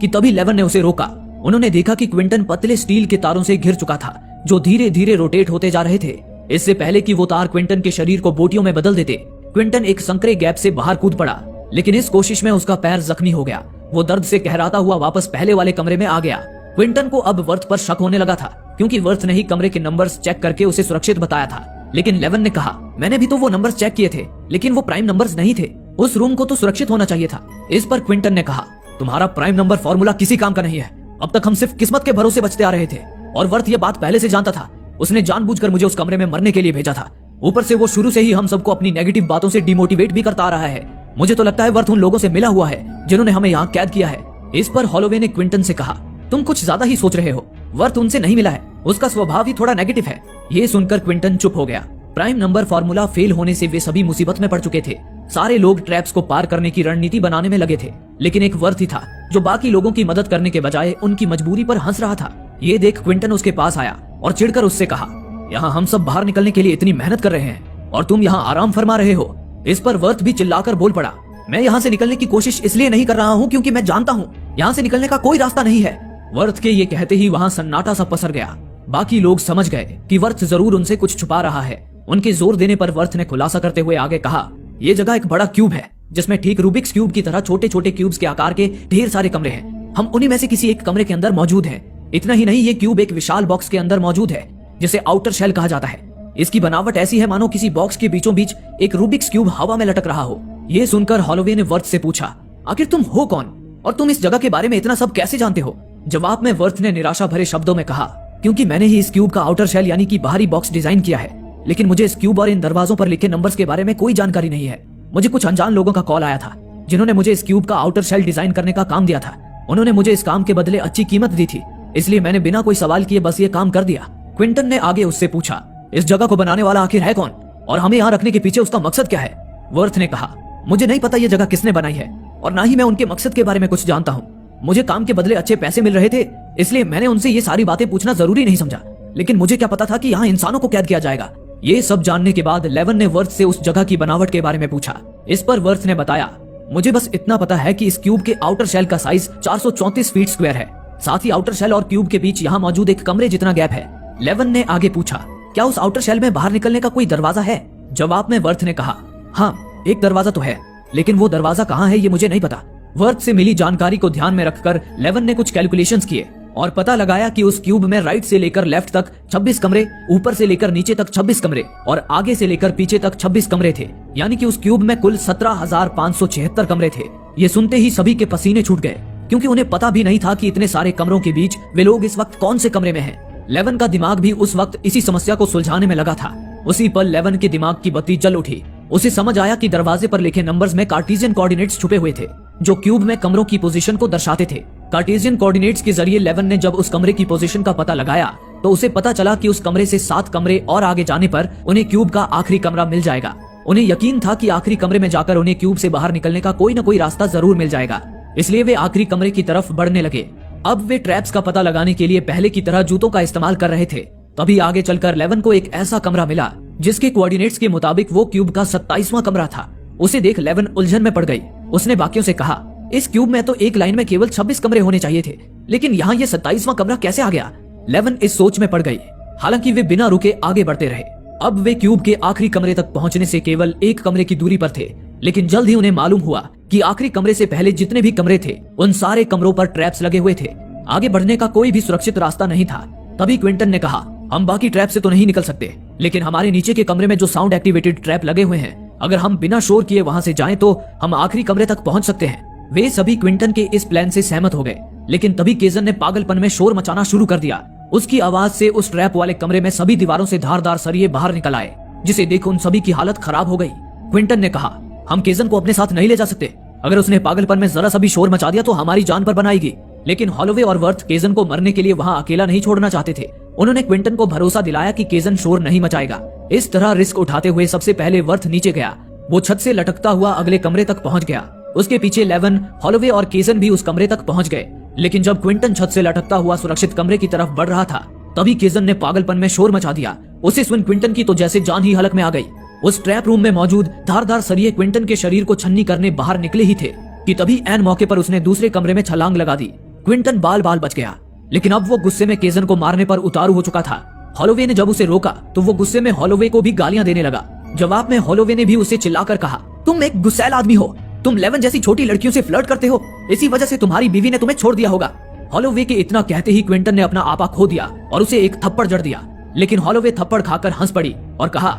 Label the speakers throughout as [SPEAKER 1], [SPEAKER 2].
[SPEAKER 1] कि तभी लेवन ने उसे रोका। उन्होंने देखा कि क्विंटन पतले स्टील के तारों से घिर चुका था जो धीरे धीरे रोटेट होते जा रहे थे। इससे पहले कि वो तार क्विंटन के शरीर को बोटियों में बदल देते, क्विंटन एक संकरे गैप से बाहर कूद पड़ा, लेकिन इस कोशिश में उसका पैर जख्मी हो गया। वो दर्द से कहराता हुआ वापस पहले वाले कमरे में आ गया। क्विंटन को अब वर्थ पर शक होने लगा था, क्योंकि वर्थ ने ही कमरे के नंबर्स चेक करके उसे सुरक्षित बताया था। लेकिन लेवन ने कहा, मैंने भी तो वो नंबर्स चेक किए थे, लेकिन वो प्राइम नंबर्स नहीं थे। उस रूम को तो सुरक्षित होना चाहिए था। इस पर क्विंटन ने कहा, तुम्हारा प्राइम नंबर फॉर्मूला किसी काम का नहीं है। अब तक हम सिर्फ किस्मत के भरोसे बचते आ रहे थे, और वर्थ ये बात पहले से जानता था। उसने जानबूझकर मुझे उस कमरे में मरने के लिए भेजा था। ऊपर से वो शुरू से ही हम सबको अपनी नेगेटिव बातों से डिमोटिवेट भी करता आ रहा है। मुझे तो लगता है वर्थ उन लोगों से मिला हुआ है जिन्होंने हमें यहाँ कैद किया है। इस पर हॉलोवे ने क्विंटन से कहा, तुम कुछ ज्यादा ही सोच रहे हो। वर्थ उनसे नहीं मिला है, उसका स्वभाव ही थोड़ा नेगेटिव है। ये सुनकर क्विंटन चुप हो गया। प्राइम नंबर फॉर्मूला फेल होने से वे सभी मुसीबत में पड़ चुके थे। सारे लोग ट्रैप्स को पार करने की रणनीति बनाने में लगे थे, लेकिन एक वर्थ ही था जो बाकी लोगों की मदद करने के बजाय उनकी मजबूरी पर हंस रहा था। ये देख क्विंटन उसके पास आया और चिढ़कर उससे कहा, यहाँ हम सब बाहर निकलने के लिए इतनी मेहनत कर रहे हैं और तुम यहाँ आराम फरमा रहे हो। इस पर वर्थ भी चिल्लाकर बोल पड़ा, मैं यहाँ से निकलने की कोशिश इसलिए नहीं कर रहा हूँ क्योंकि मैं जानता हूँ यहाँ से निकलने का कोई रास्ता नहीं है। वर्थ के ये कहते ही वहाँ सन्नाटा सा पसर गया। बाकी लोग समझ गए कि वर्थ जरूर उनसे कुछ छुपा रहा है। उनके जोर देने पर वर्थ ने खुलासा करते हुए आगे कहा, ये जगह एक बड़ा क्यूब है जिसमें ठीक रूबिक्स क्यूब की तरह छोटे छोटे क्यूब्स के आकार के ढेर सारे कमरे हैं। हम उन्हीं में से किसी एक कमरे के अंदर मौजूद हैं। इतना ही नहीं, ये क्यूब एक विशाल बॉक्स के अंदर मौजूद है जिसे आउटर शेल कहा जाता है। इसकी बनावट ऐसी है मानो किसी बॉक्स के बीचों बीच एक रूबिक्स क्यूब हवा में लटक रहा हो। ये सुनकर हॉलोवे ने वर्थ से पूछा, आखिर तुम हो कौन और तुम इस जगह के बारे में इतना सब कैसे जानते हो? जवाब में वर्थ ने निराशा भरे शब्दों में कहा, क्योंकि मैंने ही इस क्यूब का आउटर शेल यानी कि बाहरी बॉक्स डिजाइन किया है, लेकिन मुझे इस क्यूब और इन दरवाजों पर लिखे नंबर्स के बारे में कोई जानकारी नहीं है। मुझे कुछ अनजान लोगों का कॉल आया था जिन्होंने मुझे इस क्यूब का आउटर शेल डिजाइन करने का काम दिया था। उन्होंने मुझे इस काम के बदले अच्छी कीमत दी थी, इसलिए मैंने बिना कोई सवाल किए बस ये काम कर दिया। क्विंटन ने आगे उससे पूछा, इस जगह को बनाने वाला आखिर है कौन और हमें यहाँ रखने के पीछे उसका मकसद क्या है? वर्थ ने कहा, मुझे नहीं पता ये जगह किसने बनाई है और ना ही मैं उनके मकसद के बारे में कुछ जानता हूँ। मुझे काम के बदले अच्छे पैसे मिल रहे थे, इसलिए मैंने उनसे ये सारी बातें पूछना जरूरी नहीं समझा। लेकिन मुझे क्या पता था कि यहाँ इंसानों को कैद किया जाएगा। ये सब जानने के बाद लेवन ने वर्थ से उस जगह की बनावट के बारे में पूछा। इस पर वर्थ ने बताया, मुझे बस इतना पता है कि इस क्यूब के आउटर शेल का साइज 434 फीट स्क्वायर है। साथ ही आउटर शेल और क्यूब के बीच यहाँ मौजूद एक कमरे जितना गैप है। लेवन ने आगे पूछा, क्या उस आउटर शेल में बाहर निकलने का कोई दरवाजा है? जवाब में वर्थ ने कहा, हाँ एक दरवाजा तो है, लेकिन वो दरवाजा कहाँ है ये मुझे नहीं पता। वर्थ से मिली जानकारी को ध्यान में रखकर लेवन ने कुछ कैलकुलेशंस किए और पता लगाया कि उस क्यूब में राइट से लेकर लेफ्ट तक 26 कमरे, ऊपर से लेकर नीचे तक 26 कमरे और आगे से लेकर पीछे तक 26 कमरे थे। यानी कि उस क्यूब में कुल 17,576 कमरे थे। ये सुनते ही सभी के पसीने छूट गए, क्योंकि उन्हें पता भी नहीं था कि इतने सारे कमरों के बीच वे लोग इस वक्त कौन से कमरे में हैं। लेवन का दिमाग भी उस वक्त इसी समस्या को सुलझाने में लगा था। उसी पल लेवन के दिमाग की बत्ती जल उठी। उसे समझ आया कि दरवाजे पर लिखे नंबर्स में कार्टेशियन कोऑर्डिनेट्स छुपे हुए थे जो क्यूब में कमरों की पोजीशन को दर्शाते थे। कार्टेशियन कोऑर्डिनेट्स के जरिए लेवन ने जब उस कमरे की पोजीशन का पता लगाया तो उसे पता चला कि उस कमरे से 7 कमरे और आगे जाने पर उन्हें क्यूब का आखिरी कमरा मिल जाएगा। उन्हें यकीन था कि आखिरी कमरे में जाकर उन्हें क्यूब से बाहर निकलने का कोई न कोई रास्ता जरूर मिल जाएगा, इसलिए वे आखिरी कमरे की तरफ बढ़ने लगे। अब वे ट्रैप्स का पता लगाने के लिए पहले की तरह जूतों का इस्तेमाल कर रहे थे। तभी आगे चलकर लेवन को एक ऐसा कमरा मिला जिसके कोऑर्डिनेट्स के मुताबिक वो क्यूब का 27वां कमरा था। उसे देख लेवन उलझन में पड़ गई। उसने बाकियों से कहा, इस क्यूब में तो एक लाइन में केवल 26 कमरे होने चाहिए थे, लेकिन यहाँ ये 27वां कमरा कैसे आ गया? लेवन इस सोच में पड़ गई। हालांकि वे बिना रुके आगे बढ़ते रहे। अब वे क्यूब के आखिरी कमरे तक पहुंचने से केवल 1 कमरे की दूरी पर थे, लेकिन जल्द ही उन्हें मालूम हुआ कि आखिरी कमरे से पहले जितने भी कमरे थे उन सारे कमरों पर ट्रैप्स लगे हुए थे। आगे बढ़ने का कोई भी सुरक्षित रास्ता नहीं था। तभी क्विंटन ने कहा, हम बाकी ट्रैप से तो नहीं निकल सकते, लेकिन हमारे नीचे के कमरे में जो साउंड एक्टिवेटेड ट्रैप लगे हुए हैं, अगर हम बिना शोर किए वहां से जाएं तो हम आखिरी कमरे तक पहुंच सकते हैं। वे सभी क्विंटन के इस प्लान से सहमत हो गए, लेकिन तभी केजन ने पागलपन में शोर मचाना शुरू कर दिया। उसकी आवाज से उस ट्रैप वाले कमरे में सभी दीवारों से धारदार सरिये बाहर निकल आए, जिसे देख उन सभी की हालत खराब हो गई। क्विंटन ने कहा, हम केजन को अपने साथ नहीं ले जा सकते। अगर उसने पागलपन में जरा सा भी शोर मचा दिया तो हमारी जान पर बनाएगी। लेकिन हॉलोवे और वर्थ केजन को मरने के लिए वहाँ अकेला नहीं छोड़ना चाहते थे। उन्होंने क्विंटन को भरोसा दिलाया कि केजन शोर नहीं मचाएगा। इस तरह रिस्क उठाते हुए सबसे पहले वर्थ नीचे गया। वो छत से लटकता हुआ अगले कमरे तक पहुंच गया। उसके पीछे लेवन, हॉलोवे और केजन भी उस कमरे तक पहुंच गए। लेकिन जब क्विंटन छत से लटकता हुआ सुरक्षित कमरे की तरफ बढ़ रहा था, तभी केजन ने पागलपन में शोर मचा दिया। उसे सुन क्विंटन की तो जैसे जान ही हलक में आ गई। उस ट्रैप रूम में मौजूद धारदार सरिये क्विंटन के शरीर को छन्नी करने बाहर निकले ही थे कि तभी ऐन मौके पर उसने दूसरे कमरे में छलांग लगा दी। क्विंटन बाल बाल बच गया, लेकिन अब वो गुस्से में केजन को मारने पर उतारू हो चुका था। हॉलोवे ने जब उसे रोका तो वो गुस्से में हॉलोवे को भी गालियां देने लगा। जवाब में हॉलोवे ने भी उसे चिल्लाकर कहा, तुम एक गुस्सैल आदमी हो, तुम 11 जैसी छोटी लड़कियों से फ्लर्ट करते हो, इसी वजह से तुम्हारी बीवी ने तुम्हें छोड़ दिया होगा। हॉलोवे के इतना कहते ही क्विंटन ने अपना आपा खो दिया और उसे एक थप्पड़ जड़ दिया, लेकिन हॉलोवे थप्पड़ खाकर हंस पड़ी और कहा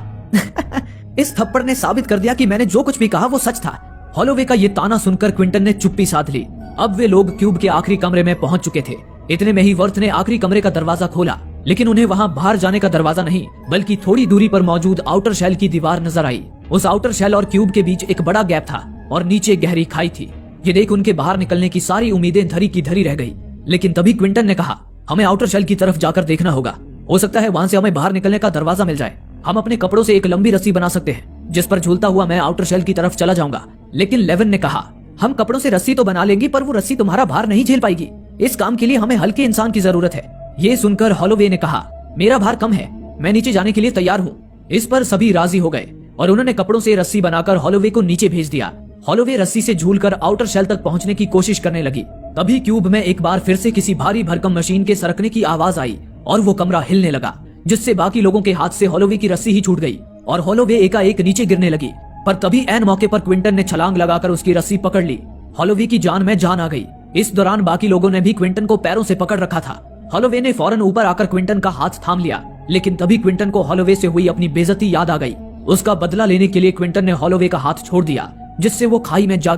[SPEAKER 1] इस थप्पड़ ने साबित कर दिया कि मैंने जो कुछ भी कहा वो सच था। हॉलोवे का ये ताना सुनकर क्विंटन ने चुप्पी साध ली। अब वे लोग क्यूब के आखिरी कमरे में पहुंच चुके थे। इतने में ही वर्थ ने आखिरी कमरे का दरवाजा खोला, लेकिन उन्हें वहां बाहर जाने का दरवाजा नहीं बल्कि थोड़ी दूरी पर मौजूद आउटर शेल की दीवार नजर आई। उस आउटर शेल और क्यूब के बीच एक बड़ा गैप था और नीचे गहरी खाई थी। ये देख उनके बाहर निकलने की सारी उम्मीदें धरी की धरी रह गई। लेकिन तभी क्विंटन ने कहा, हमें आउटर शेल की तरफ जाकर देखना होगा, हो सकता है वहां से हमें बाहर निकलने का दरवाजा मिल जाए। हम अपने कपड़ों से एक लंबी रस्सी बना सकते हैं जिस पर झूलता हुआ मैं आउटर शेल की तरफ चला जाऊंगा। लेकिन लेवन ने कहा, हम कपड़ों से रस्सी तो बना लेंगे पर वो रस्सी तुम्हारा भार नहीं झेल पाएगी। इस काम के लिए हमें हल्के इंसान की जरूरत है। ये सुनकर हॉलोवे ने कहा, मेरा भार कम है, मैं नीचे जाने के लिए तैयार हूँ। इस पर सभी राजी हो गए और उन्होंने कपड़ों से रस्सी बनाकर हॉलोवे को नीचे भेज दिया। हॉलोवे रस्सी से झूलकर आउटर शेल तक पहुंचने की कोशिश करने लगी। तभी क्यूब में एक बार फिर से किसी भारी भरकम मशीन के सरकने की आवाज आई और वो कमरा हिलने लगा, जिससे बाकी लोगों के हाथ से हॉलोवे की रस्सी ही छूट गई और हॉलोवे एकाएक नीचे गिरने लगी। पर तभी ऐन मौके पर क्विंटन ने छलांग लगाकर उसकी रस्सी पकड़ ली। हॉलोवे की जान में जान आ गई। इस दौरान बाकी लोगों ने भी क्विंटन को पैरों से पकड़ रखा था। हॉलोवे ने फौरन ऊपर आकर क्विंटन का हाथ थाम लिया, लेकिन तभी क्विंटन को हॉलोवे से हुई अपनी बेइज्जती याद आ गई। उसका बदला लेने के लिए क्विंटन ने हॉलोवे का हाथ छोड़ दिया, जिससे वो खाई में जा